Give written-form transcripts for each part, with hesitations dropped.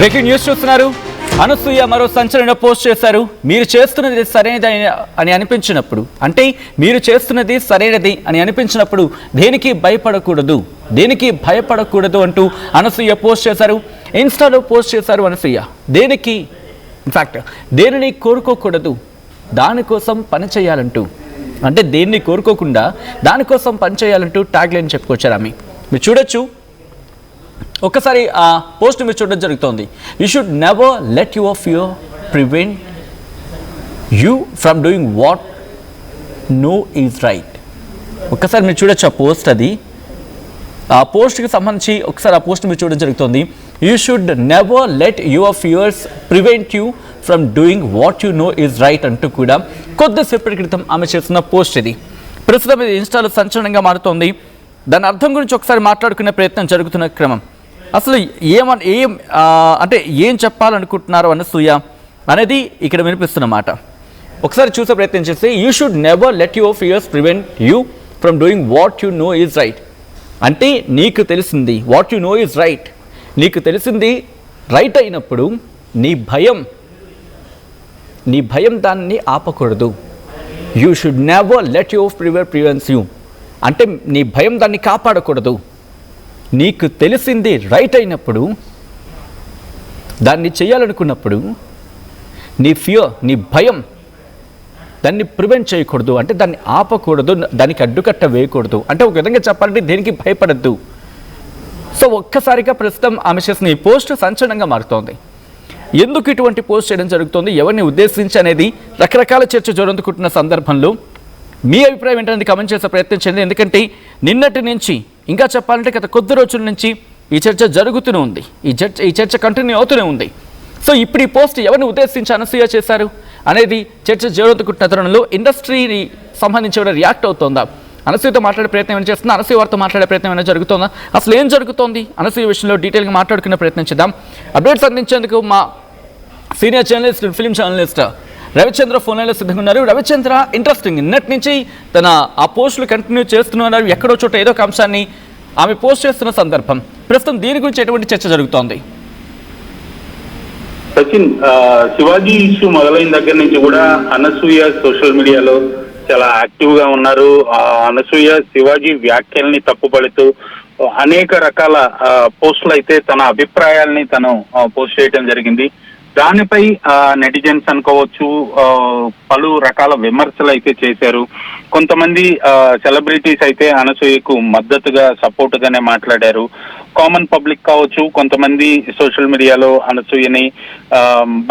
Breaking news చూస్తున్నారు. అనసూయ మరో సంచలన పోస్ట్ చేశారు. మీరు చేస్తున్నది సరైనది అని అనిపించినప్పుడు, అంటే మీరు చేస్తున్నది సరైనది అని అనిపించినప్పుడు దేనికి భయపడకూడదు అంటూ అనసూయ పోస్ట్ చేశారు. ఇన్స్టాలో పోస్ట్ చేశారు అనసూయ. దేనిని కోరుకోకూడదు, దానికోసం పని చేయాలంటూ, అంటే దేన్ని కోరుకోకుండా దానికోసం పని చేయాలంటూ ట్యాగ్ లైన్ చెప్పుకొచ్చారు ఆమె. మీరు చూడొచ్చు, ఒక్కసారి ఆ పోస్ట్ మీరు చూడడం జరుగుతోంది. You should never let your fear prevent you from doing what know is right. ఒక్కసారి మీరు చూడొచ్చు ఆ పోస్ట్. అది ఆ పోస్ట్కి సంబంధించి ఒకసారి ఆ పోస్ట్ మీరు చూడడం జరుగుతుంది. You should never let your fears prevent you from doing what you know is right అంటూ కూడా కొద్దిసేపటి క్రితం ఆమె చేస్తున్న పోస్ట్ ఇది. ప్రస్తుతం ఇది ఇన్స్టాలో సంచలనంగా మారుతోంది. దాని అర్థం గురించి ఒకసారి మాట్లాడుకునే ప్రయత్నం జరుగుతున్న క్రమం. అసలు అంటే ఏం చెప్పాలనుకుంటున్నారు అనసూయ అనేది ఇక్కడ వినిపిస్తున్నమాట. ఒకసారి చూసే ప్రయత్నం చేస్తే, you should never let your fears prevent you from doing what you know is right. అంటే నీకు తెలిసింది, what you know is right, నీకు తెలిసింది రైట్ అయినప్పుడు నీ భయం దాన్ని ఆపకూడదు. You should never let your fear prevents you, అంటే నీ భయం దాన్ని కాపాడకూడదు. నీకు తెలిసింది రైట్ అయినప్పుడు, దాన్ని చేయాలనుకున్నప్పుడు నీ భయం దాన్ని ప్రివెంట్ చేయకూడదు, అంటే దాన్ని ఆపకూడదు, దానికి అడ్డుకట్ట వేయకూడదు. అంటే ఒక విధంగా చెప్పాలంటే దేనికి భయపడద్దు. సో ఒక్కసారిగా ప్రస్తుతం ఆమె చేసిన ఈ పోస్ట్ సంచలనంగా మారుతోంది. ఎందుకు ఇటువంటి పోస్ట్ చేయడం జరుగుతుంది, ఎవరిని ఉద్దేశించి అనేది రకరకాల చర్చ జోరందుకుంటున్న సందర్భంలో మీ అభిప్రాయం ఏంటనేది కమెంట్ చేసే ప్రయత్నం చేయండి. ఎందుకంటే నిన్నటి నుంచి, ఇంకా చెప్పాలంటే గత కొద్ది రోజుల నుంచి ఈ చర్చ జరుగుతూనే ఉంది, ఈ చర్చ కంటిన్యూ అవుతూనే ఉంది. సో ఇప్పుడు ఈ పోస్ట్ ఎవరిని ఉద్దేశించి అనసూయ చేశారు అనేది చర్చ జోరందుకుంటున్న తరుణంలో ఇండస్ట్రీని సంబంధించి ఎవరైనా రియాక్ట్ అవుతోందా, అనసూయతో మాట్లాడే ప్రయత్నం ఏమైనా చేస్తుందా, అనసూయ వారితో మాట్లాడే ప్రయత్నం ఏమైనా జరుగుతుందా, అసలు ఏం జరుగుతోంది అనసూయ విషయంలో డీటెయిల్గా మాట్లాడుకునే ప్రయత్నం చేద్దాం. అప్డేట్స్ అందించేందుకు మా senior journalist, film journalist Ravichandra phone లైన్లో సిద్ధంగా ఉన్నారు. రవిచంద్ర, ఇంట్రెస్టింగ్, నిన్నటి నుంచి తన ఆ పోస్టులు కంటిన్యూ చేస్తున్నారు. ఎక్కడో చోట ఏదో ఒక అంశాన్ని ఆమె పోస్ట్ చేస్తున్న సందర్భం. ప్రస్తుతం దీని గురించి ఎటువంటి చర్చ జరుగుతోంది? సచిన్, శివాజీ ఇష్యూ మొదలైన దగ్గర నుంచి కూడా అనసూయ సోషల్ మీడియాలో చాలా యాక్టివ్ గా ఉన్నారు. అనసూయ శివాజీ వ్యాఖ్యల్ని తప్పుపడుతూ అనేక రకాల పోస్టులు అయితే తన అభిప్రాయాల్ని తను పోస్ట్ చేయడం జరిగింది. దానిపై నెటిజన్స్ అనుకోవచ్చు, పలు రకాల విమర్శలు అయితే చేశారు. కొంతమంది సెలబ్రిటీస్ అయితే అనసూయకు మద్దతుగా, సపోర్ట్ గానే మాట్లాడారు. కామన్ పబ్లిక్ కావచ్చు, కొంతమంది సోషల్ మీడియాలో అనసూయని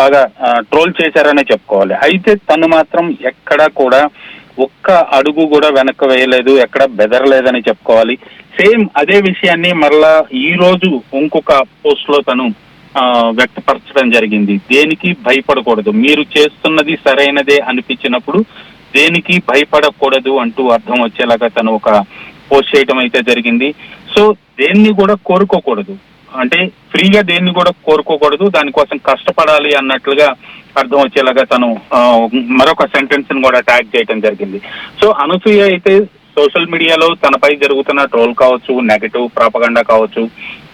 బాగా ట్రోల్ చేశారనే చెప్పుకోవాలి. అయితే తను మాత్రం ఎక్కడా కూడా ఒక్క అడుగు కూడా వెనక్కి వేయలేదు, ఎక్కడ బెదరలేదని చెప్పుకోవాలి. సేమ్ అదే విషయాన్ని మరలా ఈ రోజు ఇంకొక పోస్ట్ లో తను వ్యక్తపరచడం జరిగింది. దేనికి భయపడకూడదు, మీరు చేస్తున్నది సరైనదే అనిపించినప్పుడు దేనికి భయపడకూడదు అంటూ అర్థం వచ్చేలాగా తను ఒక పోస్ట్ చేయడం అయితే జరిగింది. సో దేన్ని కూడా కోరుకోకూడదు, అంటే ఫ్రీగా దేన్ని కూడా కోరుకోకూడదు, దానికోసం కష్టపడాలి అన్నట్లుగా అర్థం వచ్చేలాగా తను మరొక సెంటెన్స్ ని కూడా ట్యాగ్ చేయడం జరిగింది. సో అనసూయ అయితే సోషల్ మీడియాలో తనపై జరుగుతున్న ట్రోల్ కావచ్చు, నెగటివ్ ప్రాపగండా కావచ్చు,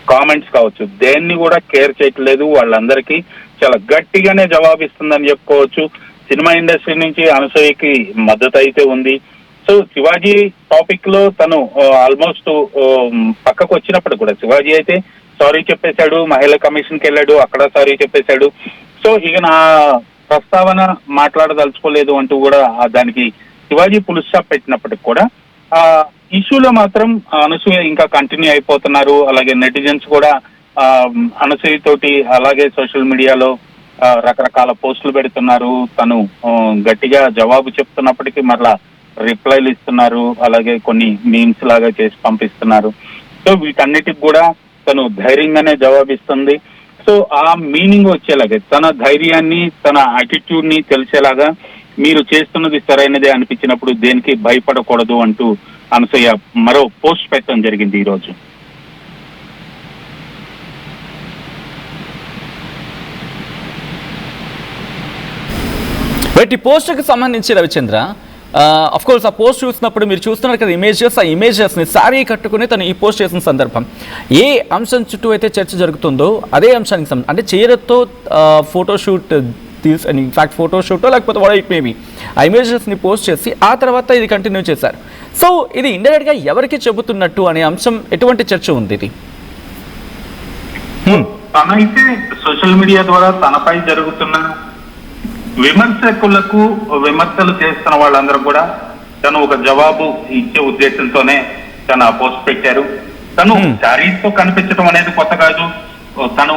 కామెంట్స్ కావచ్చు, దేన్ని కూడా కేర్ చేయట్లేదు. వాళ్ళందరికీ చాలా గట్టిగానే జవాబిస్తుందని చెప్పుకోవచ్చు. సినిమా ఇండస్ట్రీ నుంచి అనసూయకి మద్దతు అయితే ఉంది. సో శివాజీ టాపిక్ లో తను ఆల్మోస్ట్ పక్కకు వచ్చినప్పుడు కూడా శివాజీ అయితే సారీ చెప్పేశాడు, మహిళా కమిషన్కి వెళ్ళాడు, అక్కడ సారీ చెప్పేశాడు. సో ఇక నా ప్రస్తావన మాట్లాడదలుచుకోలేదు అంటూ కూడా దానికి శివాజీ పుల్ స్టాప్ పెట్టినప్పటికి కూడా ఇష్యూలో మాత్రం అనసూయ ఇంకా కంటిన్యూ అయిపోతున్నారు. అలాగే నెటిజన్స్ కూడా అనసూయ తోటి అలాగే సోషల్ మీడియాలో రకరకాల పోస్టులు పెడుతున్నారు. తను గట్టిగా జవాబు చెప్తున్నప్పటికీ మరలా రిప్లైలు ఇస్తున్నారు, అలాగే కొన్ని మీమ్స్ లాగా చేసి పంపిస్తున్నారు. సో వీటన్నిటికి కూడా తను ధైర్యంగానే జవాబిస్తుంది. సో ఆ మీనింగ్ వచ్చేలాగే, తన ధైర్యాన్ని, తన యాటిట్యూడ్ ని తెలిసేలాగా, మీరు చేస్తున్నది సరైనదే అనిపించినప్పుడు దేనికి భయపడకూడదు అంటూ అనసూయ మరో పోస్ట్ పెట్టడం జరిగింది ఈరోజు. ఈ పోస్టుకు సంబంధించి రవిచంద్ర, అఫ్ కోర్స్ ఆ పోస్ట్ చూసినప్పుడు మీరు చూస్తున్నారు కదా ఇమేజెస్, ఆ ఇమేజెస్ని శారీ కట్టుకుని తను ఈ పోస్ట్ చేసిన సందర్భం. ఏ అంశం చుట్టూ అయితే చర్చ జరుగుతుందో అదే అంశానికి సంబంధించి అంటే చీరతో ఫోటోషూట్ ఇన్ఫాక్ట్ ఫోటోషూటో లేకపోతే వాట్ ఇట్ మేబీ ఆ ఇమేజెస్ని పోస్ట్ చేసి ఆ తర్వాత ఇది కంటిన్యూ చేశారు. సో ఇది ఇండైరెక్ట్గా ఎవరికి చెబుతున్నట్టు అనే అంశం ఎటువంటి చర్చ ఉంది ఇది? తనైతే సోషల్ మీడియా ద్వారా తనపై జరుగుతున్న విమర్శకులకు విమర్శలు చేస్తున్న వాళ్ళందరూ కూడా తను ఒక జవాబు ఇచ్చే ఉద్దేశంతోనే తను ఆ పోస్ట్ పెట్టారు. తను శారీస్ తో కనిపించడం అనేది కొత్త కాదు. తను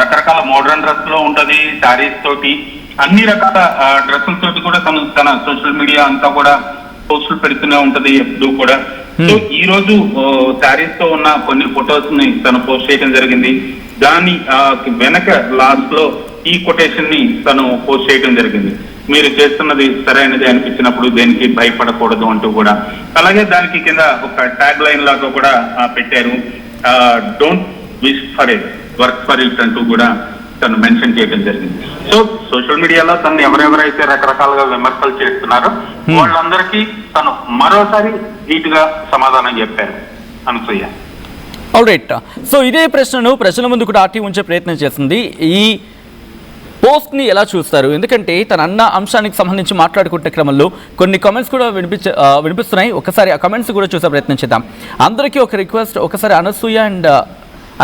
రకరకాల మోడర్న్ డ్రెస్ లో ఉంటది, శారీస్ తోటి అన్ని రకాల డ్రెస్సుల తోటి కూడా తన సోషల్ మీడియా అంతా కూడా పోస్టులు పెడుతూనే ఉంటది ఎప్పుడు కూడా. సో ఈ రోజు శారీస్ తో ఉన్న కొన్ని ఫొటోస్ ని తను పోస్ట్ చేయడం జరిగింది. దాని వెనక లాస్ట్ లో ఈ కొటేషన్ ని తను పోస్ట్ చేయడం జరిగింది. మీరు చేస్తున్నది సరైనది అనిపించినప్పుడు దేనికి భయపడకూడదు అంటూ కూడా. అలాగే దానికి కింద ఒక ట్యాగ్ లైన్ లాగా కూడా పెట్టారు, don't wish for it, work for it అంటూ కూడా తను మెన్షన్ చేయడం జరిగింది. సో సోషల్ మీడియాలో తను ఎవరెవరైతే రకరకాలుగా విమర్శలు చేస్తున్నారో వాళ్ళందరికీ తను మరోసారి నీట్ గా సమాధానం చెప్పారు అనసూయ. ఆల్రైట్. సో ఇదే ప్రశ్నను ప్రజల ముందు కూడా ఆర్టీ ఉంచే ప్రయత్నం చేస్తుంది. ఈ పోస్ట్ని ఎలా చూస్తారు? ఎందుకంటే తన అన్న అంశానికి సంబంధించి మాట్లాడుకుంటే క్రమంలో కొన్ని కామెంట్స్ కూడా వినిపిస్తున్నాయి. ఒకసారి ఆ కామెంట్స్ కూడా చూసే ప్రయత్నం చేద్దాం. అందరికీ ఒక రిక్వెస్ట్, ఒకసారి Anasuya and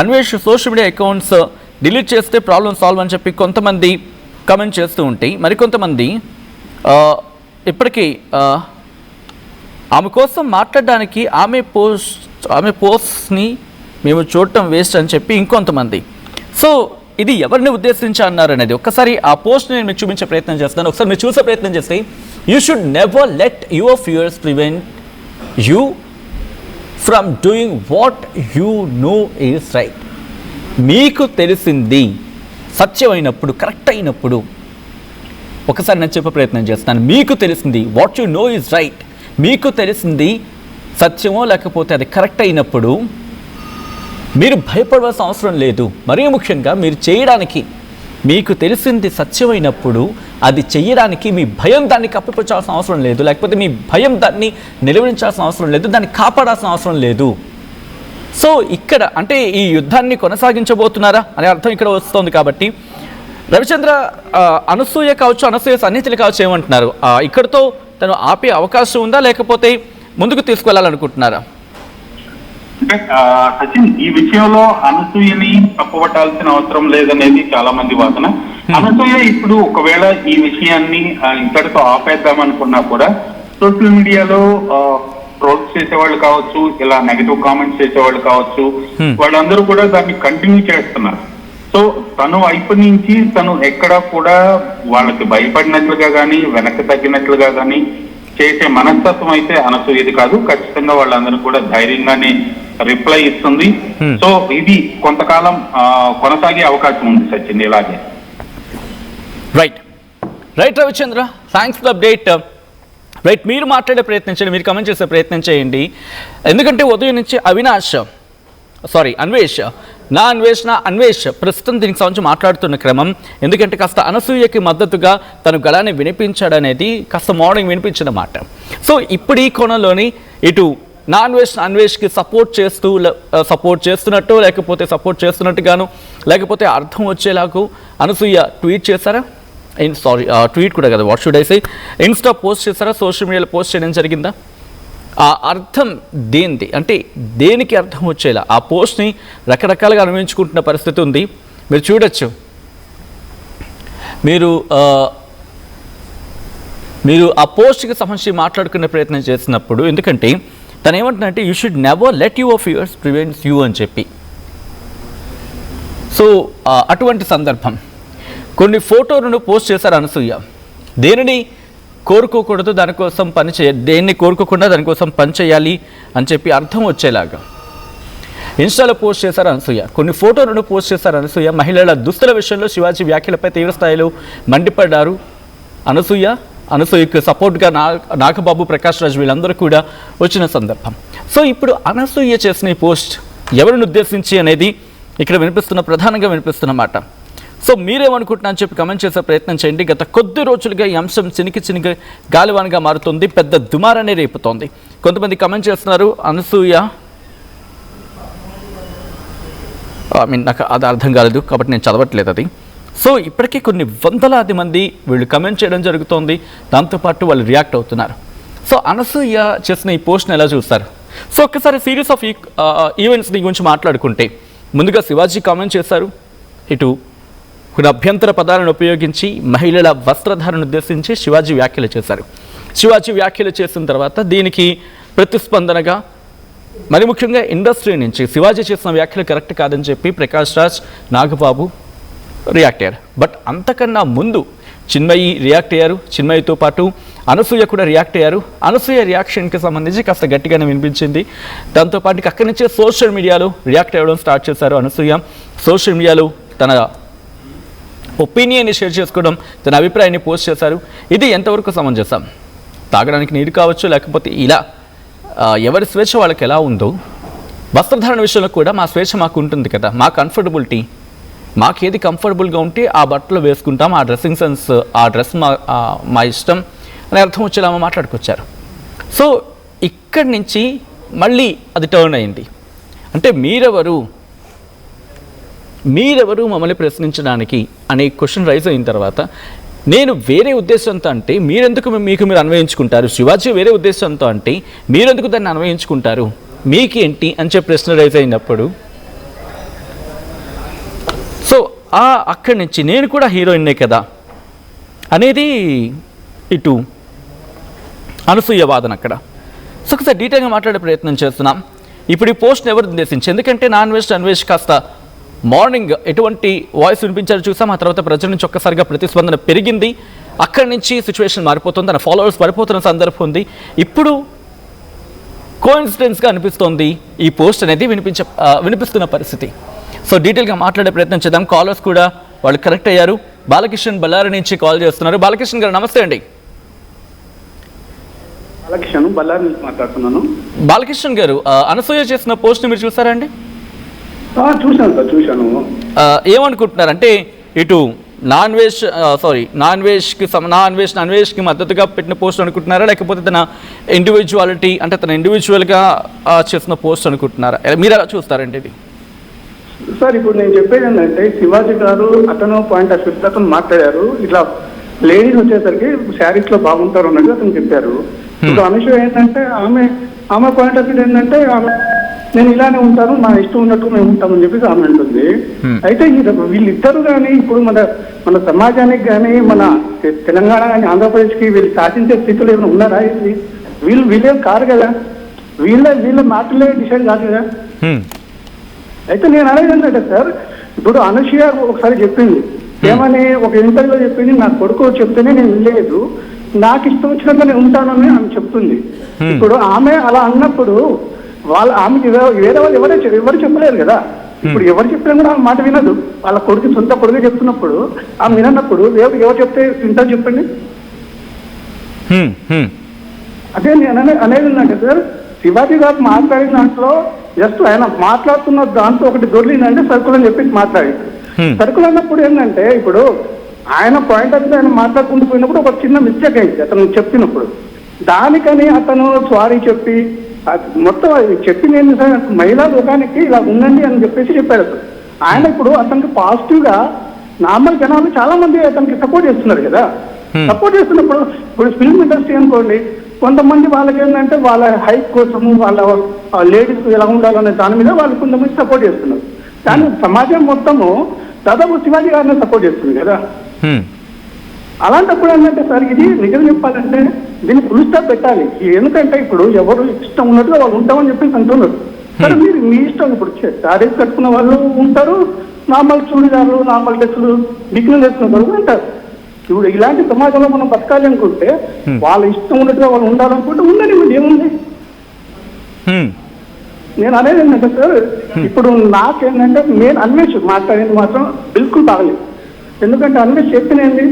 Anvesh social media accounts delete చేస్తే ప్రాబ్లం సాల్వ్ అని చెప్పి కొంతమంది కామెంట్ చేస్తూ ఉంటాయి. మరికొంతమంది ఇప్పటికీ ఆమె కోసం మాట్లాడడానికి ఆమె పోస్ట్ని మేము చూడటం వేస్ట్ అని చెప్పి ఇంకొంతమంది. సో ఇది ఎవరిని ఉద్దేశించి అన్నారు అనేది ఒక్కసారి ఆ పోస్ట్ నేను మీకు చూపించే ప్రయత్నం చేస్తాను. ఒకసారి మీరు చూసే ప్రయత్నం చేస్తే, you should never let your fears prevent you from doing what you know is right. మీకు తెలిసింది సత్యమైనప్పుడు, కరెక్ట్ అయినప్పుడు, ఒకసారి నేను చెప్పే ప్రయత్నం చేస్తాను. మీకు తెలిసింది what you know is right, మీకు తెలిసింది సత్యమో లేకపోతే అది కరెక్ట్ అయినప్పుడు మీరు భయపడవలసిన అవసరం లేదు. మరీ ముఖ్యంగా మీరు చేయడానికి, మీకు తెలిసింది సత్యమైనప్పుడు అది చేయడానికి మీ భయం దాన్ని కప్పిపుచ్చాల్సిన అవసరం లేదు, లేకపోతే మీ భయం దాన్ని నిలువరించాల్సిన అవసరం లేదు, దాన్ని కాపాడాల్సిన అవసరం లేదు. సో ఇక్కడ అంటే ఈ యుద్ధాన్ని కొనసాగించబోతున్నారా అనే అర్థం ఇక్కడ వస్తుంది. కాబట్టి రవిచంద్ర, అనసూయ కావచ్చు, అనసూయ సన్నిహితులు కావచ్చు, ఏమంటున్నారు? ఇక్కడతో తను ఆపే అవకాశం ఉందా, లేకపోతే ముందుకు తీసుకువెళ్ళాలనుకుంటున్నారా? అంటే సచిన్, ఈ విషయంలో అనసూయని తప్పుపట్టాల్సిన అవసరం లేదనేది చాలా మంది వాదన. అనసూయ ఇప్పుడు ఒకవేళ ఈ విషయాన్ని ఇక్కడితో ఆపేద్దామనుకున్నా కూడా సోషల్ మీడియాలో ట్రోల్స్ చేసేవాళ్ళు కావచ్చు, ఇలా నెగటివ్ కామెంట్స్ చేసేవాళ్ళు కావచ్చు, వాళ్ళందరూ కూడా దాన్ని కంటిన్యూ చేస్తున్నారు. సో తను వైపు నుంచి తను ఎక్కడా కూడా వాళ్ళకి భయపడినట్లుగా కానీ వెనక్కి తగ్గినట్లుగా కానీ చేసే మనస్తత్వం అయితే అనసూయది కాదు. ఖచ్చితంగా వాళ్ళందరూ కూడా ధైర్యంగానే రిప్లై ఇస్తుంది. సో ఇది కొంతకాలం కొనసాగే అవకాశం ఉంది సచిన్ ఇలాగే. Right Ravichandra, thanks for the update. Right, మీరు మాట్లాడే ప్రయత్నం చేయండి, మీరు కమెంట్ చేసే ప్రయత్నం చేయండి. ఎందుకంటే ఉదయం నుంచి అన్వేష్ ప్రస్తుతం దీనికి సంబంధించి మాట్లాడుతున్న క్రమం. ఎందుకంటే కాస్త అనసూయకి మద్దతుగా తను గళాన్ని వినిపించాడనేది కాస్త మార్నింగ్ వినిపించిన మాట. సో ఇప్పుడు ఈ కోణంలోని ఇటు అన్వేష్కి సపోర్ట్ చేస్తున్నట్టు, లేకపోతే సపోర్ట్ చేస్తున్నట్టుగాను, లేకపోతే అర్థం వచ్చేలాగా అనసూయ ట్వీట్ చేశారా? ట్వీట్ కూడా కదా, what should I say, Insta post చేశారా? సోషల్ మీడియాలో పోస్ట్ చేయడం జరిగిందా? ఆ అర్థం దేనిది, అంటే దేనికి అర్థం వచ్చేలా ఆ పోస్ట్ని రకరకాలుగా అనుభవించుకుంటున్న పరిస్థితి ఉంది. మీరు చూడొచ్చు, మీరు ఆ పోస్ట్కి సంబంధించి మాట్లాడుకునే ప్రయత్నం చేసినప్పుడు, ఎందుకంటే తను ఏమంటున్నారంటే you should never let your fears prevents you అని చెప్పి. సో అటువంటి సందర్భం కొన్ని ఫోటోలను పోస్ట్ చేశారు అనసూయ. దేనిని కోరుకోకూడదు, దానికోసం దేన్ని కోరుకోకుండా దానికోసం పని చేయాలి అని చెప్పి అర్థం వచ్చేలాగా ఇన్స్టాలో పోస్ట్ చేశారు అనసూయ. కొన్ని ఫోటోలను పోస్ట్ చేశారు అనసూయ. మహిళల దుస్తుల విషయంలో శివాజీ వ్యాఖ్యలపై తీవ్ర స్థాయిలో మండిపడ్డారు అనసూయకు సపోర్ట్గా నాగబాబు, ప్రకాష్ రాజ్ వీళ్ళందరూ కూడా వచ్చిన సందర్భం. సో ఇప్పుడు అనసూయ చేసిన ఈ పోస్ట్ ఎవరిని ఉద్దేశించి అనేది ఇక్కడ ప్రధానంగా వినిపిస్తున్న మాట. సో మీరేమనుకుంటున్నారని చెప్పి కమెంట్ చేసే ప్రయత్నం చేయండి. గత కొద్ది రోజులుగా ఈ అంశం చినికి గాలివానగా మారుతుంది, పెద్ద దుమారాన్ని రేపుతోంది. కొంతమంది కమెంట్ చేస్తున్నారు అనసూయ, నాకు అది అర్థం కాలేదు కాబట్టి నేను చదవట్లేదు అది. సో ఇప్పటికీ కొన్ని వందలాది మంది వీళ్ళు కమెంట్ చేయడం జరుగుతోంది, దాంతోపాటు వాళ్ళు రియాక్ట్ అవుతున్నారు. సో అనసూయ చేసిన ఈ పోస్ట్ని ఎలా చూస్తారు? సో ఒక్కసారి సిరీస్ ఆఫ్ ఈవెంట్స్ గురించి మాట్లాడుకుంటే, ముందుగా శివాజీ కామెంట్ చేశారు, ఇటు కొన్ని అభ్యంతర పదాలను ఉపయోగించి మహిళల వస్త్రధారణ ఉద్దేశించి శివాజీ వ్యాఖ్యలు చేశారు. శివాజీ వ్యాఖ్యలు చేసిన తర్వాత దీనికి ప్రతిస్పందనగా మరి ముఖ్యంగా ఇండస్ట్రీ నుంచి శివాజీ చేసిన వ్యాఖ్యలు కరెక్ట్ కాదని చెప్పి ప్రకాష్ రాజ్, నాగబాబు రియాక్ట్ అయ్యారు. బట్ అంతకన్నా ముందు చిన్మయి రియాక్ట్ అయ్యారు. చిన్మయితో పాటు అనసూయ కూడా రియాక్ట్ అయ్యారు. అనసూయ రియాక్షన్కి సంబంధించి కాస్త గట్టిగానే వినిపించింది. దాంతోపాటు అక్కడి నుంచే సోషల్ మీడియాలో రియాక్ట్ అవ్వడం స్టార్ట్ చేశారు అనసూయ. సోషల్ మీడియాలో తన ఒపీనియన్ని షేర్ చేసుకోవడం, తన అభిప్రాయాన్ని పోస్ట్ చేశారు. ఇది ఎంతవరకు సమంజసం? తాగడానికి నీరు కావచ్చు, లేకపోతే ఇలా ఎవరి స్వేచ్ఛ వాళ్ళకి ఎలా ఉందో వస్త్రధారణ విషయంలో కూడా మా స్వేచ్ఛ మాకు ఉంటుంది కదా, మా కంఫర్టబిలిటీ, మాకేది కంఫర్టబుల్గా ఉంటే ఆ బట్టలు వేసుకుంటాం, ఆ డ్రెస్సింగ్ సెన్స్, ఆ డ్రెస్ మా ఇష్టం అని అర్థం వచ్చేలా మాట్లాడుకొచ్చారు. సో ఇక్కడి నుంచి మళ్ళీ అది టర్న్ అయింది. అంటే మీరెవరు మమ్మల్ని ప్రశ్నించడానికి అనే క్వశ్చన్ రైజ్ అయిన తర్వాత, నేను వేరే ఉద్దేశంతో అంటే మీరెందుకు మీరు అన్వయించుకుంటారు, శివాజీ వేరే ఉద్దేశంతో అంటే మీరెందుకు దాన్ని అన్వయించుకుంటారు, మీకేంటి అని చెప్పి ప్రశ్న రైజ్ అయినప్పుడు, సో అక్కడి నుంచి నేను కూడా హీరోయిన్నే కదా అనేది ఇటు అనసూయ వాదన అక్కడ. సో ఒకసారి డీటెయిల్గా మాట్లాడే ప్రయత్నం చేస్తున్నాం. ఇప్పుడు ఈ పోస్ట్ని ఎవరు ఉద్దేశించి, ఎందుకంటే అన్వేష్ కాస్త మార్నింగ్ ఎటువంటి వాయిస్ వినిపించారో చూసాం, ఆ తర్వాత ప్రజల నుంచి ఒక్కసారిగా ప్రతిస్పందన పెరిగింది. అక్కడి నుంచి సిచ్యువేషన్ మారిపోతుంది, తన ఫాలోవర్స్ పడిపోతున్న సందర్భం ఉంది. ఇప్పుడు కోఇన్సిడెన్స్గా అనిపిస్తోంది ఈ పోస్ట్ అనేది వినిపిస్తున్న పరిస్థితి. సో డీటెయిల్గా మాట్లాడే ప్రయత్నం చేద్దాం. కాలర్స్ కూడా వాళ్ళు కరెక్ట్ అయ్యారు. బాలకిషన్ బళ్ళారి నుంచి కాల్ చేస్తున్నారు. బాలకిషన్ గారు నమస్తే అండి. బళ్ళారి నుంచి మాట్లాడుతున్నాను. బాలకిషన్ గారు, అనసూయ చేసిన పోస్ట్ని మీరు చూసారా అండి? చూశాను. ఏమనుకుంటున్నారు అంటే, ఇటు నాన్ వెజ్కి మద్దతుగా పెట్టిన పోస్ట్ అనుకుంటున్నారా, లేకపోతే తన ఇండివిజువాలిటీ అంటే తన ఇండివిజువల్గా చేసిన పోస్ట్ అనుకుంటున్నారా? మీరు ఎలా చూస్తారండి ఇది? సార్ ఇప్పుడు నేను చెప్పేది ఏంటంటే, శివాజీ గారు అతను పాయింట్ ఆఫ్ వ్యూ అతను మాట్లాడారు, ఇట్లా లేడీస్ వచ్చేసరికి శారీస్ లో బాగుంటారు అన్నట్టు అతను చెప్పారు. ఇప్పుడు అనసూయ ఏంటంటే ఆమె పాయింట్ ఆఫ్ వ్యూ ఏంటంటే, నేను ఇలానే ఉంటాను, నా ఇష్టం ఉన్నట్టు మేము ఉంటామని చెప్పేసి ఆమె అంటుంది. అయితే వీళ్ళిద్దరు కానీ ఇప్పుడు మన సమాజానికి కానీ మన తెలంగాణ కానీ ఆంధ్రప్రదేశ్కి వీళ్ళు శాసించే స్థితిలో ఏమైనా ఉన్నారా? వీళ్ళేం కారు కదా, వీళ్ళ మాటలే డిసైడ్ కాదు కదా. అయితే నేను అనేది ఏంటంటే సార్, ఇప్పుడు అనసూయ ఒకసారి చెప్పింది ఏమని, ఒక ఇంటర్వ్యూలో చెప్పింది, నా కొడుకు చెప్తేనే నేను వెళ్ళలేదు, నాకు ఇష్టం వచ్చినంత నేను ఉంటానని ఆమె చెప్తుంది. ఇప్పుడు ఆమె అలా అన్నప్పుడు ఆమెకి వేరే వాళ్ళు ఎవరు చెప్పలేరు కదా. ఇప్పుడు ఎవరు చెప్పినా కూడా ఆమె మాట వినదు. వాళ్ళ కొడుకు సొంత కొడుకు చెప్తున్నప్పుడు ఆమె వినన్నప్పుడు ఎవరు చెప్తే వింటారు చెప్పండి. అదే నేను అనేది ఏంటంటే సార్, శివాజీ గారు మాట్లాడిన దాంట్లో జస్ట్ ఆయన మాట్లాడుతున్న దాంట్లో ఒకటి దొరికిందంటే సర్కుల్ అని చెప్పి మాట్లాడారు. సర్కుల్ అన్నప్పుడు ఏంటంటే, ఇప్పుడు ఆయన పాయింట్ ఆఫ్ ఆయన మాట్లాడుకుంటూ పోయినప్పుడు ఒక చిన్న మిస్టేక్ అయింది అతను చెప్పినప్పుడు. దానికని అతను సారీ చెప్పి మొత్తం చెప్పింది ఏంటి సార్, మహిళా లోకానికి ఇలా ఉండండి అని చెప్పేసి చెప్పారు అతను. ఆయన ఇప్పుడు అతనికి పాజిటివ్ గా నార్మల్ జనాలు చాలా మంది అతనికి సపోర్ట్ చేస్తున్నారు కదా. సపోర్ట్ చేస్తున్నప్పుడు ఇప్పుడు ఫిల్మ్ ఇండస్ట్రీ అనుకోండి, కొంతమంది వాళ్ళకి ఏంటంటే వాళ్ళ హైక్ కోసము వాళ్ళ లేడీస్ ఎలా ఉండాలనే దాని మీద వాళ్ళు కొంతమంది సపోర్ట్ చేస్తున్నారు. కానీ సమాజం మొత్తము దాదాపు శివాజీ గారిని సపోర్ట్ చేస్తుంది కదా. అలాంటప్పుడు ఏంటంటే సార్, ఇది నిజం చెప్పాలంటే దీన్ని ఫుల్ స్టాప్ పెట్టాలి. ఎందుకంటే ఇప్పుడు ఎవరు ఇష్టం ఉన్నట్టుగా వాళ్ళు ఉంటామని చెప్పేసి అంటున్నారు. సరే మీరు మీ ఇష్టం, ఇప్పుడు శారీస్ కట్టుకున్న వాళ్ళు ఉంటారు, నార్మల్ చూడిదారులు, నార్మల్ డ్రెస్సులు, బికినీలు వేసుకున్న వాళ్ళు ఉంటారు. ఇప్పుడు ఇలాంటి సమాజంలో మనం బతకాలి అనుకుంటే వాళ్ళ ఇష్టం ఉన్నట్టుగా వాళ్ళు ఉండాలనుకుంటే ఉండని, ఏముంది. నేను అనేది ఏంటంటే సార్, ఇప్పుడు నాకేంటంటే నేను అన్వేష్ మాట్లాడేది మాత్రం బిల్కుల్ బాగలేదు. ఎందుకంటే అన్వేష్ చెప్పినేది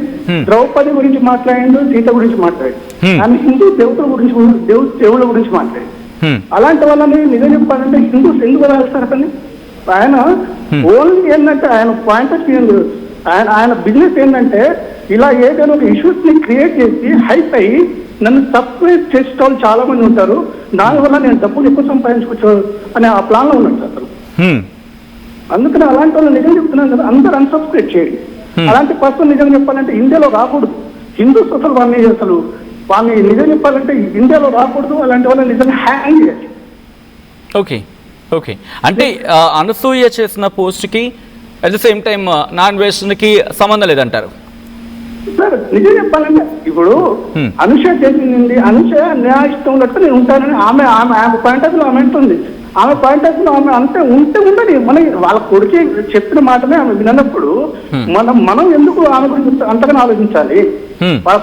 ద్రౌపది గురించి మాట్లాడిండు, సీత గురించి మాట్లాడి, కానీ హిందూ దేవుళ్ళ గురించి మాట్లాడి. అలాంటి వాళ్ళని నిజం చెప్పాలంటే హిందూస్ ఎందుకు రాస్తారు? ఆయన ఓన్లీ ఏంటంటే ఆయన పాయింట్ ఆఫ్ వ్యూ ఆయన బిజినెస్ ఏంటంటే ఇలా ఏదైనా ఒక ఇష్యూస్ ని క్రియేట్ చేసి హైప్ అయ్యి నన్ను సబ్స్క్రైబ్ చేసే వాళ్ళు చాలా మంది ఉంటారు, దానివల్ల నేను డబ్బులు ఎక్కువ సంపాదించుకోవచ్చు అనే ఆ ప్లాన్ లో ఉన్నాడు అతను. అందుకని అలాంటి వాళ్ళు నిజం చెప్తున్నాను కదా, అందరూ అన్సబ్స్క్రైబ్ చేయండి. అలాంటి పర్సన్ నిజం చెప్పాలంటే ఇండియాలో రాకూడదు. హిందూస్ అసలు వాళ్ళని నిజం చెప్పాలంటే ఇండియాలో రాకూడదు. అలాంటి వాళ్ళని నిజంగా హ్యాంగ్ చేయాలి. ఓకే ఓకే, అంటే అనసూయ చేసిన పోస్ట్కి at the same time non వెజ్కి సంబంధం లేదంటారు సార్? నిజం చెప్పాలంటే ఇప్పుడు అనుష చేసింది, అనుష నా ఇష్టం ఉన్నట్టు నేను ఉంటానని ఆమె పాయింట్ ఆఫ్ లో ఆమె అంటుంది. ఆమె పాయింట్ ఆఫ్ లో ఆమె అంతే ఉండని మన వాళ్ళ కొడుకు చెప్పిన మాటనే ఆమె వినప్పుడు మనం ఎందుకు ఆమె గురించి అంతగానో ఆలోచించాలి? వాళ్ళ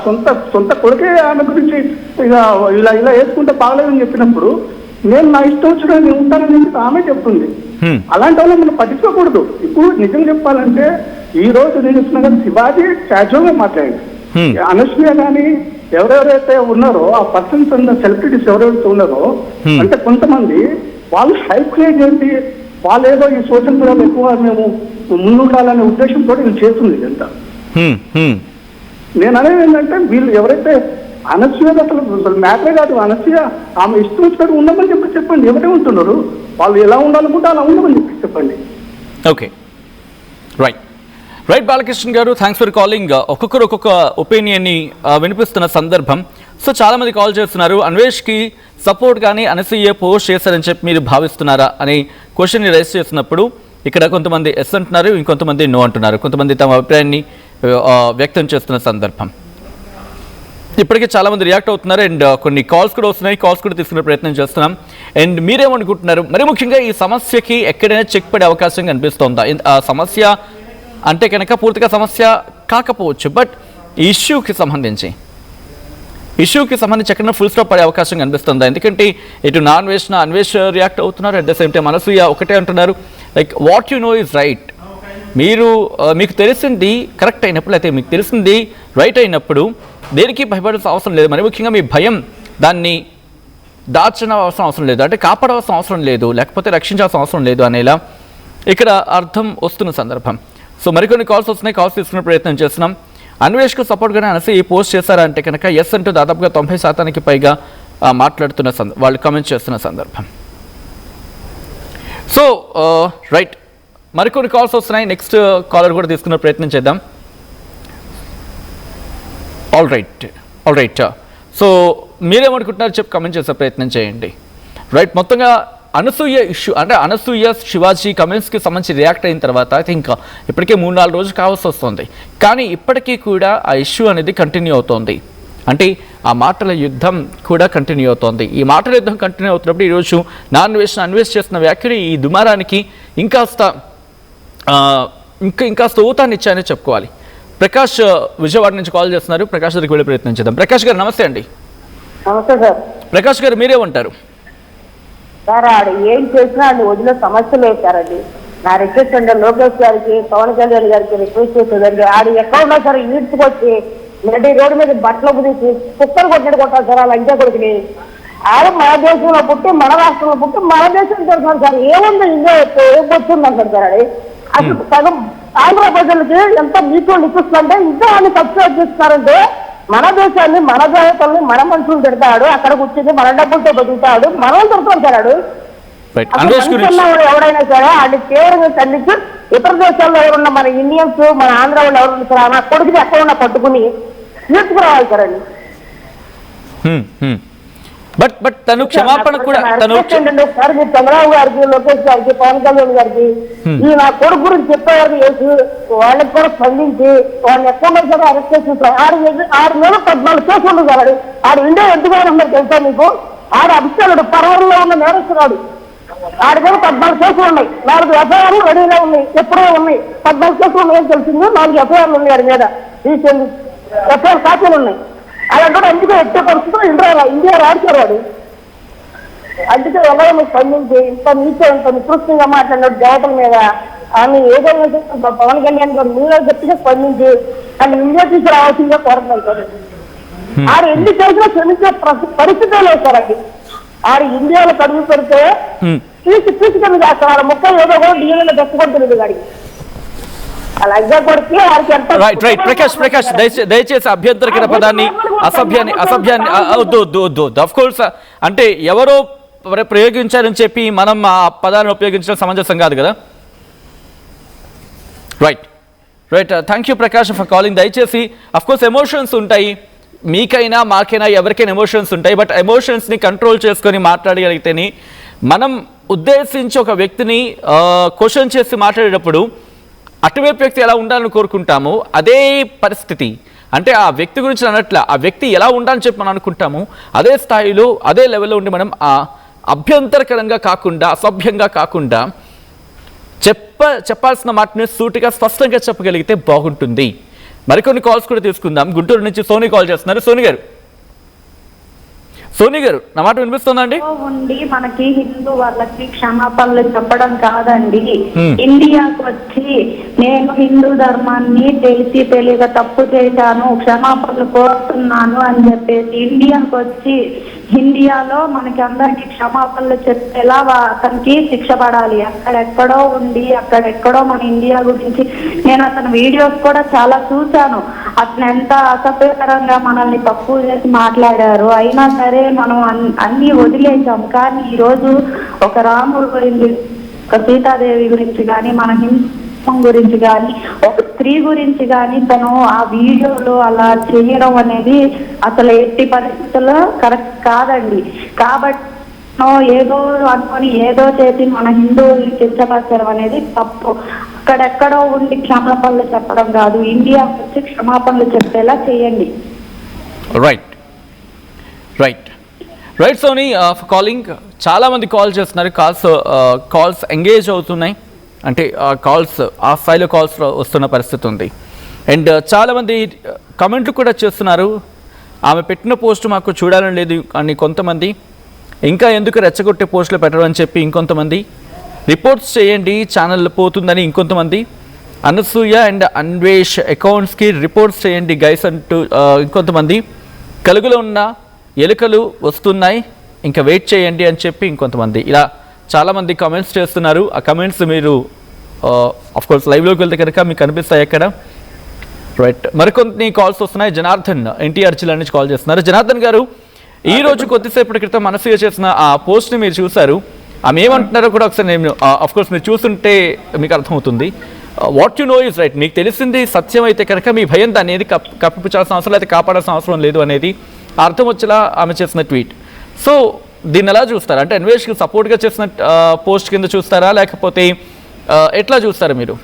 సొంత కొడుకే ఆమె గురించి ఇలా వేసుకుంటే బాగలేదని చెప్పినప్పుడు నేను నా ఇష్టం వచ్చిన నేను ఉంటానని చెప్పి ఆమె చెప్తుంది. అలాంటి వాళ్ళు మనం పట్టించుకోకూడదు. ఇప్పుడు నిజం చెప్పాలంటే ఈ రోజు నేను ఇస్తున్నా కదా, శివాజీ క్యాజువల్ గా మాట్లాడి అనసూయ కానీ ఎవరెవరైతే ఉన్నారో ఆ పర్సన్స్ అండ్ సెలబ్రిటీస్ ఎవరెవరైతే ఉన్నారో అంటే కొంతమంది వాళ్ళు హైప్ క్రియేట్ చేసి వాళ్ళు ఏదో ఈ సోషల్ మీడియాలో ఎక్కువ మేము ముందుండాలనే ఉద్దేశంతో వీళ్ళు చేస్తుంది ఇదంతా. నేను అనేది ఏంటంటే వీళ్ళు ఎవరైతే అనసూయ అసలు మ్యాటరే కాదు, అనసూయ ఆమె ఇష్టం వచ్చినట్టు ఉండమని చెప్పండి. ఎవరే ఉంటున్నారు వాళ్ళు ఎలా ఉండాలనుకుంటే అలా ఉండమని చెప్పండి. ఓకే, రైట్ బాలకృష్ణ గారు, థ్యాంక్స్ ఫర్ కాలింగ్. ఒక్కొక్కరు ఒక్కొక్క ఒపీనియన్ని వినిపిస్తున్న సందర్భం. సో చాలామంది కాల్ చేస్తున్నారు, అన్వేష్కి సపోర్ట్ కానీ అనసూయ పోస్ట్ చేశారని చెప్పి మీరు భావిస్తున్నారా అనే క్వశ్చన్ని రైజ్ చేస్తున్నప్పుడు ఇక్కడ కొంతమంది ఎస్ అంటున్నారు, ఇంకొంతమంది నో అంటున్నారు. కొంతమంది తమ అభిప్రాయాన్ని వ్యక్తం చేస్తున్న సందర్భం. ఇప్పటికే చాలామంది రియాక్ట్ అవుతున్నారు అండ్ కొన్ని కాల్స్ కూడా వస్తున్నాయి. కాల్స్ కూడా తీసుకునే ప్రయత్నం చేస్తున్నాం. అండ్ మీరేమనుకుంటున్నారు? మరి ముఖ్యంగా ఈ సమస్యకి ఎక్కడైనా చెక్ పడే అవకాశం కనిపిస్తోందా? ఆ సమస్య అంటే కనుక పూర్తిగా సమస్య కాకపోవచ్చు, బట్ ఇష్యూకి సంబంధించి ఎక్కడైనా ఫుల్ స్టాప్ పడే అవకాశం కనిపిస్తుందా? ఎందుకంటే ఇటు అన్వేష్ రియాక్ట్ అవుతున్నారు, at the same time Anasuya ఒకటే అంటున్నారు, like what you know is right. మీకు తెలిసింది కరెక్ట్ అయినప్పుడు, అయితే మీకు తెలిసింది రైట్ అయినప్పుడు దేనికి భయపడాల్సిన అవసరం లేదు. మరి ముఖ్యంగా మీ భయం దాన్ని దాల్చిన అవసరం లేదు, అంటే కాపాడవలసిన అవసరం లేదు, లేకపోతే రక్షించాల్సిన అవసరం లేదు అనేలా ఇక్కడ అర్థం వస్తున్న సందర్భం. సో మరికొన్ని కాల్స్ వస్తున్నాయి, కాల్స్ తీసుకునే ప్రయత్నం చేస్తున్నాం. అన్వేష్కు సపోర్ట్గానే అనసూయ పోస్ట్ చేశారా అంటే కనుక ఎస్ అంటూ దాదాపుగా 90% పైగా మాట్లాడుతున్న వాళ్ళు కామెంట్ చేస్తున్న సందర్భం. సో రైట్, మరికొన్ని కాల్స్ వస్తున్నాయి. నెక్స్ట్ కాలర్ కూడా తీసుకునే ప్రయత్నం చేద్దాం. All right. సో మీరేమనుకుంటున్నారు చెప్పి కామెంట్ చేసే ప్రయత్నం చేయండి. రైట్, మొత్తంగా అనసూయ ఇష్యూ అంటే అనసూయ శివాజీ కమెంట్స్కి సంబంధించి రియాక్ట్ అయిన తర్వాత అయితే ఇంకా ఇప్పటికే 3-4 రోజులు కావాల్సి వస్తుంది. కానీ ఇప్పటికీ కూడా ఆ ఇష్యూ అనేది కంటిన్యూ అవుతోంది. అంటే ఆ మాటల యుద్ధం కూడా కంటిన్యూ అవుతోంది. ఈ మాటల యుద్ధం కంటిన్యూ అవుతున్నప్పుడు ఈరోజు అన్వేష్ చేస్తున్న వ్యాఖ్యలు ఈ దుమారానికి ఇంకాస్త ఊతాన్ని ఇచ్చాయని చెప్పుకోవాలి. ప్రకాష్ విజయవాడ నుంచి కాల్ చేస్తున్నారు. ప్రకాష్ దగ్గరికి వెళ్ళే ప్రయత్నం చేద్దాం. ప్రకాష్ గారు నమస్తే అండి. నమస్తే సార్. ప్రకాష్ గారు మీరేమంటారు? సార్ ఆడు ఏం చేసినా అది వదిలే సమస్య లేదు సార్. అది నా రిక్వెస్ట్ అంటే లోకేష్ గారికి, పవన్ కళ్యాణ్ గారికి రిక్వెస్ట్ చేసేదండి. ఆడు ఎక్కడ ఉన్నా సరే ఈడ్చుకొచ్చి నడి రోడ్డు మీద బట్టలు కుదిసి కుక్కలు కొట్టినట్టు కొట్టాలి సార్. అలా ఇంకే కొడుకుని ఆడు మన దేశంలో పుట్టి, మన రాష్ట్రంలో పుట్టి, మన దేశం తెలుసు సార్. ఏముంది ఇండియా ఏం వచ్చింది అంటారు సార్. అది అసలు సగం ఆంధ్ర ప్రజలకి ఎంత నీకు నిపిస్తుందంటే ఇంకా ఆయన సబ్సిడైజ్ చేస్తున్నారంటే మన దేశాన్ని, మన జాతల్ని, మన మనుషులు తిడతాడు. అక్కడ కూర్చుని మన డబ్బులతో బతుకుతాడు, మనం తిడతాడు. ఎవడైనా సరే ఆయన తీవ్రంగా ఖండించి ఇతర దేశాల్లో ఎవరున్న మన ఇండియన్స్, మన ఆంధ్ర వాళ్ళు ఎవరున్నా సరే నా కొడుకుని ఎక్కడున్నా పట్టుకుని తీసుకురావాలి సార్ అండి. బట్ తను క్షమాపణ కూడా సార్ మీరు చంద్రబాబు గారికి, లోకేష్ గారికి, పవన్ కళ్యాణ్ గారికి ఈ నా కొడుకు గురించి చెప్పేవారు చేసి వాళ్ళకి కూడా స్పందించి వాళ్ళని ఎక్కడ సరే అరెస్ట్ చేసి 6 నెలలు 14 కేసులు ఉంది సార్. ఆడు ఇండియా ఎందుకు ఉన్నారు తెలుసా మీకు? ఆడు అభిషేకుడు పర్వంలో ఉన్న నేరస్తున్నాడు. ఆడి మీద 14 కేసులు ఉన్నాయి, 4 ఎఫ్ఐఆర్లు రెడీగా ఉన్నాయి, ఎప్పుడో ఉన్నాయి. 14 కేసులు ఉన్నాయని తెలిసింది, 4 ఎఫ్ఐఆర్లు ఉన్నాయి ఆడి మీద, ఎఫ్ఐఆర్ కాపీలు ఉన్నాయి. అలాంటి అందుకే ఎట్టే పరిస్థితులు ఇండియా రాడుతారు వాడు. అందుకే ఎవరైనా స్పందించి ఇంత నికృష్టంగా మాట్లాడినట్టు దేవతల మీద ఆమె ఏదైనా పవన్ కళ్యాణ్ గారు మీరే గట్టిగా స్పందించి ఆయన ఇండియా తీసుకురావాల్సిందిగా కోరుతున్నారు సార్. ఆడు ఎన్ని చేసినా క్షమించే పరిస్థితే లేదు సార్. అది ఆడు ఇండియాలో కడుగు పెడితే తీసుకెళ్ళి చేస్తారు. 30 ఏదో కూడా డిఎన్ఏలో దక్కుకుంటుంది గాడికి. అలాగే కొడితే వారికి ఎంత రైట్ ప్రకాష్ దయచేసి అభ్యంతరకర పదాన్ని అసభ్యాన్ని వద్దు ఆఫ్ కోర్స్ అంటే ఎవరో ప్రయోగించారని చెప్పి మనం ఆ పదాన్ని ఉపయోగించడం సమంజసం కాదు కదా. Right thank you Prakash for calling. దయచేసి అఫ్ కోర్స్ ఎమోషన్స్ ఉంటాయి, మీకైనా మాకైనా ఎవరికైనా ఎమోషన్స్ ఉంటాయి, బట్ ఎమోషన్స్ని కంట్రోల్ చేసుకొని మాట్లాడగలిగితేనే మనం ఉద్దేశించి ఒక వ్యక్తిని క్వశ్చన్ చేసి మాట్లాడేటప్పుడు అటువైపు వ్యక్తి ఎలా ఉండాలని కోరుకుంటామో అదే పరిస్థితి, అంటే ఆ వ్యక్తి గురించి అనట్ల ఆ వ్యక్తి ఎలా ఉండాలని చెప్పి మనం అనుకుంటాము, అదే స్థాయిలో అదే లెవెల్లో ఉండి మనం ఆ అభ్యంతరకరంగా కాకుండా అసభ్యంగా కాకుండా చెప్పాల్సిన మాటని సూటిగా స్పష్టంగా చెప్పగలిగితే బాగుంటుంది. మరికొన్ని కాల్స్ కూడా తీసుకుందాం. గుంటూరు నుంచి సోనీ కాల్ చేస్తున్నారు. సోనీ గారు నా మాట వినిపిస్తుందా అండి? ఉండి మనకి హిందూ వాళ్ళకి క్షమాపణలు చెప్పడం కాదండి. ఇండియాకు వచ్చి నేను హిందూ ధర్మాన్ని తెలియక తప్పు చేశాను, క్షమాపణలు కోరుతున్నాను అని చెప్పేసి ఇండియాకు వచ్చి ఇండియాలో మనకి అందరికి క్షమాపణలు చెప్పేలా అతనికి శిక్ష పడాలి. అక్కడెక్కడో ఉండి అక్కడెక్కడో మన ఇండియా గురించి నేను అతని వీడియోస్ కూడా చాలా చూశాను. అతను ఎంత అసభ్యకరంగా మనల్ని తక్కువ చేసి మాట్లాడారు. అయినా సరే మనం అన్ని వదిలేసాం. కానీ ఈరోజు ఒక రాముడు గురించి, ఒక సీతాదేవి గురించి కానీ, మన హిందూ గురించి కానీ, ఒక స్త్రీ గురించి కానీ తను ఆ వీడియోలో అలా చేయడం అనేది అసలు ఎట్టి పరిస్థితుల్లో కరెక్ట్ కాదండి. కాబట్టి ఏదో అనుకొని ఏదో చేసి మన హిందువుల్ని కించపరచడం అనేది తప్పు. అక్కడెక్కడో ఉండి క్షమాపణలు చెప్పడం కాదు, ఇండియా వచ్చి క్షమాపణలు చెప్పేలా చేయండి. Right Sony calling. చాలామంది కాల్ చేస్తున్నారు, కాల్స్ ఎంగేజ్ అవుతున్నాయి, అంటే కాల్స్ ఆ స్థాయిలో కాల్స్ వస్తున్న పరిస్థితి ఉంది. అండ్ చాలామంది కమెంట్లు కూడా చేస్తున్నారు, ఆమె పెట్టిన పోస్ట్ మాకు చూడాలని లేదు అని కొంతమంది, ఇంకా ఎందుకు రెచ్చగొట్టే పోస్టులు పెట్టడం అని చెప్పి ఇంకొంతమంది, రిపోర్ట్స్ చేయండి ఛానల్ పోతుందని ఇంకొంతమంది, అనసూయ అండ్ అన్వేష్ అకౌంట్స్కి రిపోర్ట్స్ చేయండి గైస్ అంటూ ఇంకొంతమంది, కలుగులో ఉన్న ఎలుకలు వస్తున్నాయి ఇంకా వెయిట్ చేయండి అని చెప్పి ఇంకొంతమంది, ఇలా చాలామంది కామెంట్స్ చేస్తున్నారు. ఆ కామెంట్స్ మీరు ఆఫ్కోర్స్ లైవ్లోకి వెళ్తే కనుక మీకు కనిపిస్తాయి అక్కడ. రైట్, మరికొన్ని కాల్స్ వస్తున్నాయి. జనార్దన్ ఎన్టీఆర్ జిల్లా నుంచి కాల్ చేస్తున్నారు. జనార్దన్ గారు, ఈ రోజు కొద్దిసేపటి క్రితం అనసూయ చేసిన ఆ పోస్ట్ని మీరు చూశారు, ఆమె ఏమంటున్నారో కూడా ఒకసారి నేను ఆఫ్కోర్స్ మీరు చూస్తుంటే మీకు అర్థమవుతుంది. What you know is right, మీకు తెలిసింది సత్యం అయితే కనుక మీ భయం దాన్ని ఏది కప్పిపుచ్చాల్సిన అవసరం అయితే కాపాడాల్సిన అవసరం లేదు అనేది అర్థం వచ్చేలా ఆమె చేసిన ట్వీట్. సో దీన్ని ఎలా చూస్తారా, అంటే అన్వేష్కి సపోర్ట్గా చేసిన పోస్ట్ కింద చూస్తారా, లేకపోతే ఎట్లా చూస్తారా మీరు?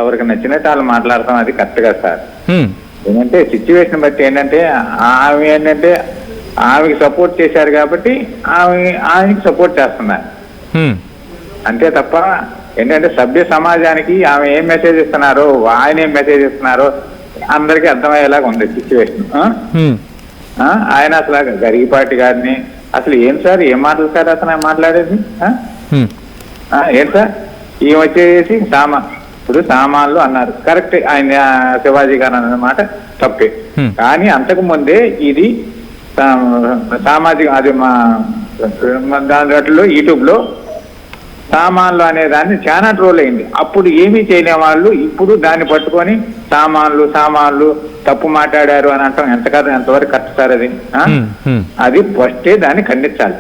ఎవరికి నచ్చినట్టు వాళ్ళు మాట్లాడతాం, అది కరెక్ట్ కదా సార్. ఏంటంటే సిచ్యువేషన్ బట్టి ఏంటంటే ఆమెకి సపోర్ట్ చేశారు కాబట్టి ఆమెకి సపోర్ట్ చేస్తున్నారు అంతే తప్ప ఏంటంటే సభ్య సమాజానికి ఆమె ఏం మెసేజ్ ఇస్తున్నారో ఆయన ఏం మెసేజ్ ఇస్తున్నారో అందరికీ అర్థమయ్యేలాగా ఉంది సిచ్యువేషన్. ఆయన అసలు గరిగిపాటి గారిని అసలు ఏం సార్, ఏం మాటలు సార్ అతను మాట్లాడేది? ఏం సార్, ఈ వచ్చేసి ఇప్పుడు సామాన్లు అన్నారు, కరెక్ట్, ఆయన శివాజీ గారు అన్నమాట తప్పే. కానీ అంతకు ముందే ఇది సామాజిక అది దాంట్లో యూట్యూబ్ లో సామాన్లు అనే దాన్ని చాలా ట్రోల్ అయింది. అప్పుడు ఏమీ చేయని వాళ్ళు ఇప్పుడు దాన్ని పట్టుకొని సామాన్లు తప్పు మాట్లాడారు అని అంటాం ఎంతవరకు కరెక్ట్ సార్? అది ఫస్టే దాన్ని ఖండించాలి,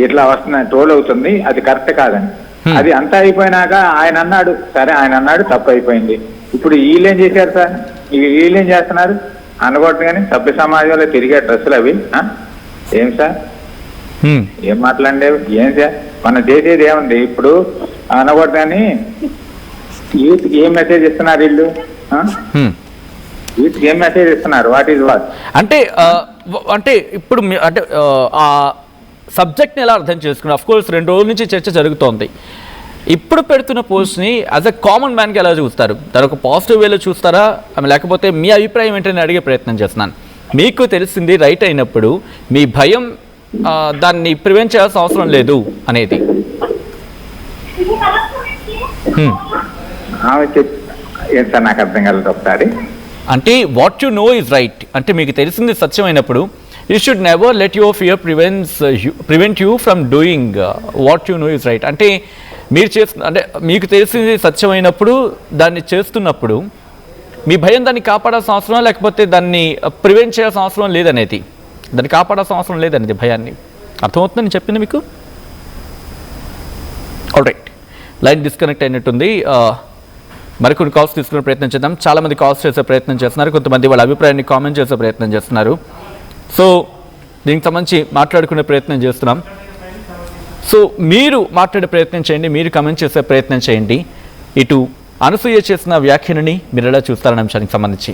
ఇట్లా వస్తున్న ట్రోల్ అవుతుంది, అది కరెక్ట్ కాదని. అది అంతా అయిపోయినాక ఆయన అన్నాడు తప్పు అయిపోయింది. ఇప్పుడు వీళ్ళేం చేశారు సార్, వీళ్ళేం చేస్తున్నారు అనకూడదు కానీ సభ్య సమాజంలో తిరిగే డ్రెస్సులు అవి ఏం సార్, ఏం మాట్లాడేవి ఏం సార్? మనం చేసేది ఏముంది ఇప్పుడు అనకూడదు కానీ యూత్ ఏం మెసేజ్ ఇస్తున్నారు వీళ్ళు, యూత్ ఏం మెసేజ్ ఇస్తున్నారు? వాట్ ఈజ్ వాట్ అంటే ఇప్పుడు అంటే ఆ సబ్జెక్ట్ని ఎలా అర్థం చేసుకున్నారు? అఫ్ కోర్స్ 2 రోజుల నుంచి చర్చ జరుగుతోంది. ఇప్పుడు పెడుతున్న పోస్ట్ని యాజ్ అ కామన్ మ్యాన్కి ఎలా చూస్తారు? దాని ఒక పాజిటివ్ వేలో చూస్తారా, లేకపోతే మీ అభిప్రాయం ఏంటని అడిగే ప్రయత్నం చేస్తున్నాను. మీకు తెలిసింది రైట్ అయినప్పుడు మీ భయం దాన్ని ప్రివెంట్ చేయాల్సిన అవసరం లేదు అనేది. నాకు అర్థం కలదు ఒకసారి. అంటే what you know is right, అంటే మీకు తెలిసింది సత్యమైనప్పుడు you should never let your fear prevent you from doing what you know is right. అంటే మీరు అంటే మీకు తెలిసింది సత్యమైనప్పుడు దాన్ని చేస్తున్నప్పుడు మీ భయం దాన్ని కాపాడాల్సిన అవసరం, లేకపోతే దాన్ని ప్రివెంట్ చేయాల్సిన అవసరం లేదనేది, దాన్ని కాపాడాల్సిన అవసరం లేదనేది భయాన్ని. అర్థమవుతుందని చెప్పింది మీకు? ఆల్రైట్, లైన్ డిస్కనెక్ట్ అయినట్టుంది. మరికొన్ని కాల్స్ తీసుకునే ప్రయత్నం చేద్దాం. చాలామంది కాల్స్ చేసే ప్రయత్నం చేస్తున్నారు, కొంతమంది వాళ్ళ అభిప్రాయాన్ని కామెంట్ చేసే ప్రయత్నం చేస్తున్నారు. సో దీనికి సంబంధించి మాట్లాడుకునే ప్రయత్నం చేస్తున్నాం. సో మీరు మాట్లాడే ప్రయత్నం చేయండి, మీరు కమెంట్ చేసే ప్రయత్నం చేయండి. ఇటు అనసూయ చేసిన వ్యాఖ్యలని మీరు ఎలా చూస్తారనే అంశానికి సంబంధించి